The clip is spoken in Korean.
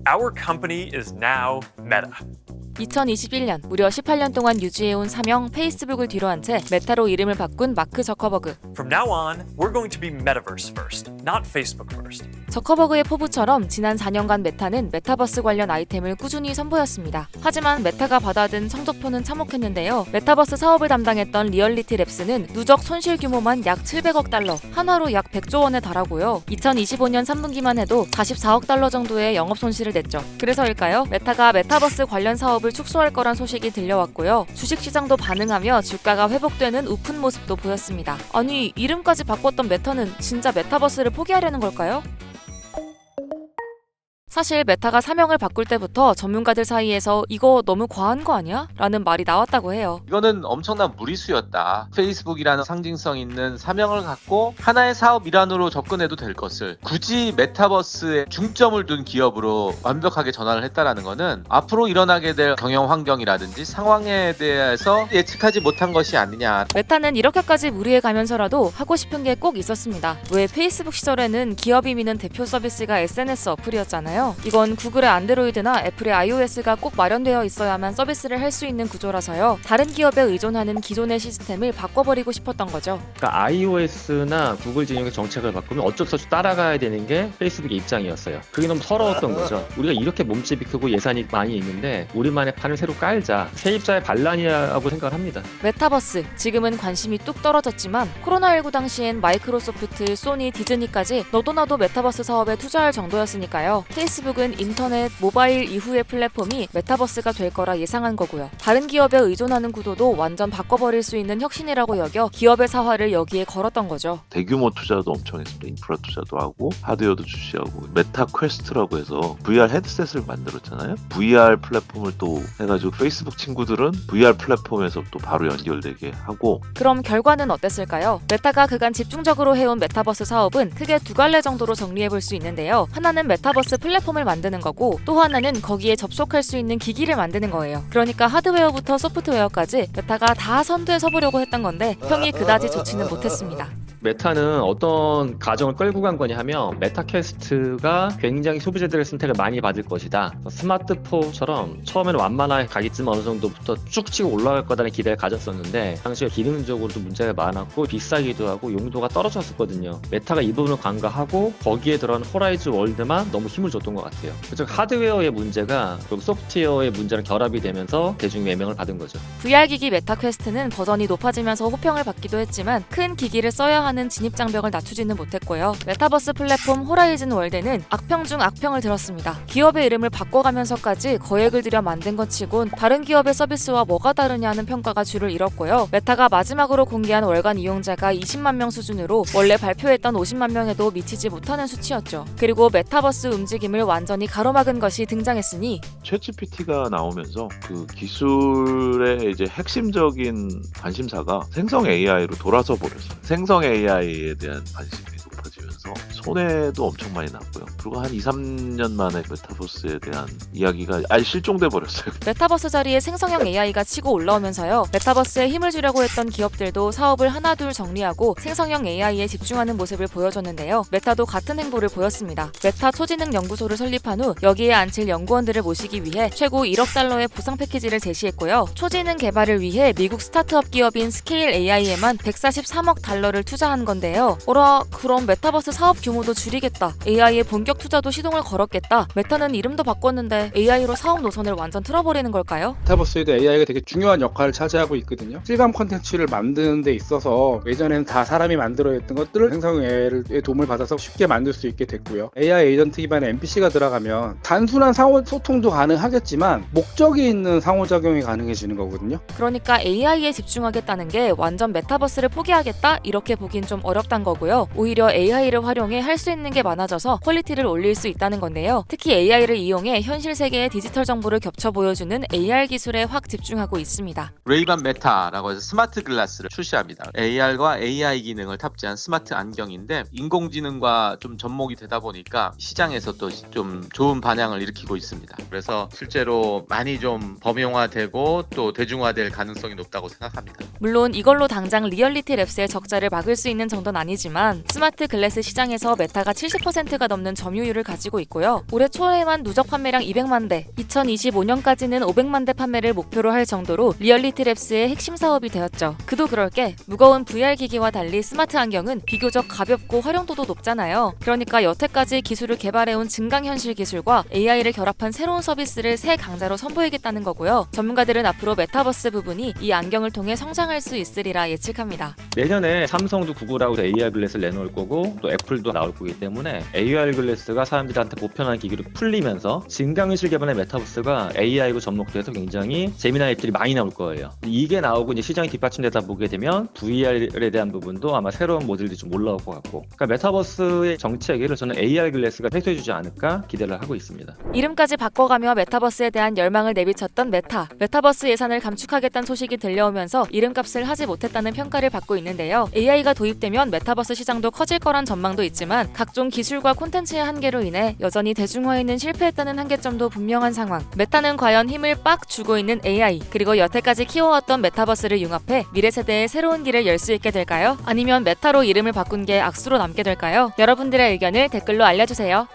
Our company is now Meta. 2021년 무려 18년 동안 유지해온 사명 페이스북을 뒤로한 채 메타로 이름을 바꾼 마크 저커버그. From now on, we're going to be Metaverse first, not Facebook first. 저커버그의 포부처럼 지난 4년간 메타는 메타버스 관련 아이템을 꾸준히 선보였습니다. 하지만 메타가 받아든 성적표는 참혹했는데요. 메타버스 사업을 담당했던 리얼리티 랩스는 누적 손실 규모만 약 700억 달러, 한화로 약 100조 원에 달하고요. 2025년 3분기만 해도 44억 달러 정도의 영업 손실을 냈죠. 그래서일까요? 메타가 메타버스 관련 사업을 축소할 거란 소식이 들려왔고요. 주식시장도 반응하며 주가가 회복되는 우픈 모습도 보였습니다. 아니, 이름까지 바꿨던 메타는 진짜 메타버스를 포기하려는 걸까요? 사실 메타가 사명을 바꿀 때부터 전문가들 사이에서 이거 너무 과한 거 아니야? 라는 말이 나왔다고 해요. 이거는 엄청난 무리수였다. 페이스북이라는 상징성 있는 사명을 갖고 하나의 사업 일환으로 접근해도 될 것을 굳이 메타버스에 중점을 둔 기업으로 완벽하게 전환을 했다라는 것은 앞으로 일어나게 될 경영 환경이라든지 상황에 대해서 예측하지 못한 것이 아니냐. 메타는 이렇게까지 무리해 가면서라도 하고 싶은 게 꼭 있었습니다. 왜 페이스북 시절에는 기업이 미는 대표 서비스가 SNS 어플이었잖아요. 이건 구글의 안드로이드나 애플의 iOS가 꼭 마련되어 있어야만 서비스를 할 수 있는 구조라서요. 다른 기업에 의존하는 기존의 시스템을 바꿔버리고 싶었던 거죠. 그러니까 iOS나 구글 진영의 정책을 바꾸면 어쩔 수 없이 따라가야 되는 게 페이스북의 입장이었어요. 그게 너무 서러웠던 거죠. 우리가 이렇게 몸집이 크고 예산이 많이 있는데 우리만의 판을 새로 깔자. 세입자의 반란이라고 생각을 합니다. 메타버스, 지금은 관심이 뚝 떨어졌지만 코로나19 당시엔 마이크로소프트, 소니, 디즈니까지 너도 나도 메타버스 사업에 투자할 정도였으니까요. 페이스북은 인터넷, 모바일 이후의 플랫폼이 메타버스가 될 거라 예상한 거고요. 다른 기업에 의존하는 구도도 완전 바꿔버릴 수 있는 혁신이라고 여겨 기업의 사활을 여기에 걸었던 거죠. 대규모 투자도 엄청 했습니다. 인프라 투자도 하고 하드웨어도 출시하고 메타 퀘스트라고 해서 VR 헤드셋을 만들었잖아요. VR 플랫폼을 또 해가지고 페이스북 친구들은 VR 플랫폼에서 또 바로 연결되게 하고. 그럼 결과는 어땠을까요? 메타가 그간 집중적으로 해온 메타버스 사업은 크게 두 갈래 정도로 정리해볼 수 있는데요. 하나는 메타버스 플랫폼을 만드는 거고 또 하나는 거기에 접속할 수 있는 기기를 만드는 거예요. 그러니까 하드웨어부터 소프트웨어까지 메타가 다 선두에 서보려고 했던 건데 평이 그다지 좋지는 못했습니다. 메타는 어떤 가정을 끌고 간 거냐 하면 메타퀘스트가 굉장히 소비자들의 선택을 많이 받을 것이다. 스마트폰처럼 처음에는 완만하게 가겠지만 어느 정도부터 쭉 치고 올라갈 거라는 기대를 가졌었는데 당시에 기능적으로도 문제가 많았고 비싸기도 하고 용도가 떨어졌었거든요. 메타가 이 부분을 간과하고 거기에 들어간 호라이즈 월드만 너무 힘을 줬던 것 같아요. 그래서 하드웨어의 문제가 소프트웨어의 문제랑 결합이 되면서 대중의 애명을 받은 거죠. VR기기 메타퀘스트는 버전이 높아지면서 호평을 받기도 했지만 큰 기기를 써야 하는 진입장벽을 낮추지는 못했고요. 메타버스 플랫폼 호라이즌 월드는 악평 중 악평을 들었습니다. 기업의 이름을 바꿔가면서까지 거액을 들여 만든 것 치곤 다른 기업의 서비스와 뭐가 다르냐는 평가가 줄을 잃었고요. 메타가 마지막으로 공개한 월간 이용자가 20만 명 수준으로 원래 발표했던 50만 명에도 미치지 못하는 수치였죠. 그리고 메타버스 움직임을 완전히 가로막은 것이 등장했으니 챗GPT가 나오면서 그 기술의 이제 핵심적인 관심사가 생성 AI로 돌아서 버렸어요. 생성 AI에 대한 관심이 높아지면서 손해도 엄청 많이 났고요. 그리고 한 2, 3년 만에 메타버스에 대한 이야기가 아예 실종돼 버렸어요. 메타버스 자리에 생성형 AI가 치고 올라오면서요. 메타버스에 힘을 주려고 했던 기업들도 사업을 하나둘 정리하고 생성형 AI에 집중하는 모습을 보여줬는데요. 메타도 같은 행보를 보였습니다. 메타 초지능 연구소를 설립한 후 여기에 앉힐 연구원들을 모시기 위해 최고 1억 달러의 보상 패키지를 제시했고요. 초지능 개발을 위해 미국 스타트업 기업인 스케일 AI에만 143억 달러를 투자한 건데요. 그럼 메타버스 사업 규모도 줄이겠다. AI의 본격 투자도 시동을 걸었겠다. 메타는 이름도 바꿨는데 AI로 사업 노선을 완전 틀어버리는 걸까요? 메타버스에도 AI가 되게 중요한 역할을 차지하고 있거든요. 실감 콘텐츠를 만드는 데 있어서 예전에는 다 사람이 만들어냈던 것들을 생성 AI의 도움을 받아서 쉽게 만들 수 있게 됐고요. AI 에이전트 기반의 NPC가 들어가면 단순한 소통도 가능하겠지만 목적이 있는 상호작용이 가능해지는 거거든요. 그러니까 AI에 집중하겠다는 게 완전 메타버스를 포기하겠다? 이렇게 보긴 좀 어렵단 거고요. 오히려 AI를 활용해 할 수 있는 게 많아져서 퀄리티를 올릴 수 있다는 건데요. 특히 AI를 이용해 현실 세계의 디지털 정보를 겹쳐 보여주는 AR 기술에 확 집중하고 있습니다. 레이반 메타라고 해서 스마트 글라스를 출시합니다. AR과 AI 기능을 탑재한 스마트 안경인데 인공지능과 좀 접목이 되다 보니까 시장에서 또 좀 좋은 반향을 일으키고 있습니다. 그래서 실제로 많이 좀 범용화되고 또 대중화될 가능성이 높다고 생각합니다. 물론 이걸로 당장 리얼리티 랩스의 적자를 막을 수 있는 정도는 아니지만 스마트 글래스 시장에서 메타가 70%가 넘는 점유율을 가지고 있고요. 올해 초에만 누적 판매량 200만 대, 2025년까지는 500만 대 판매를 목표로 할 정도로 리얼리티 랩스의 핵심 사업이 되었죠. 그도 그럴 게 무거운 VR 기기와 달리 스마트 안경은 비교적 가볍고 활용도도 높잖아요. 그러니까 여태까지 기술을 개발해온 증강현실 기술과 AI를 결합한 새로운 서비스를 새 강자로 선보이겠다는 거고요. 전문가들은 앞으로 메타버스 부분이 이 안경을 통해 성장할 수 있으리라 예측합니다. 내년에 삼성도 구글하고 AR 글래스를 내놓을 거고 또 애플도 나올 거기 때문에 AR 글래스가 사람들한테 보편한 기기로 풀리면서 증강현실 개발의 메타버스가 AI로 접목돼서 굉장히 재미난 앱들이 많이 나올 거예요. 이게 나오고 이제 시장이 뒷받침되다 보게 되면 VR에 대한 부분도 아마 새로운 모델들이 좀 올라올 것 같고, 그러니까 메타버스의 정체기를 저는 AR 글래스가 해소해주지 않을까 기대를 하고 있습니다. 이름까지 바꿔가며 메타버스에 대한 열망을 내비쳤던 메타버스 예산을 감축하겠다는 소식이 들려오면서 이름값을 하지 못했다는 평가를 받고 있는데요. AI가 도입되면 메타버스 시장도 커질 거란 전망도 있지만 각종 기술과 콘텐츠의 한계로 인해 여전히 대중화에는 실패했다는 한계점도 분명한 상황. 메타는 과연 힘을 빡 주고 있는 AI 그리고 여태까지 키워왔던 메타버스를 융합해 미래 세대의 새로운 길을 열 수 있게 될까요? 아니면 메타로 이름을 바꾼 게 악수로 남게 될까요? 여러분들의 의견을 댓글로 알려주세요.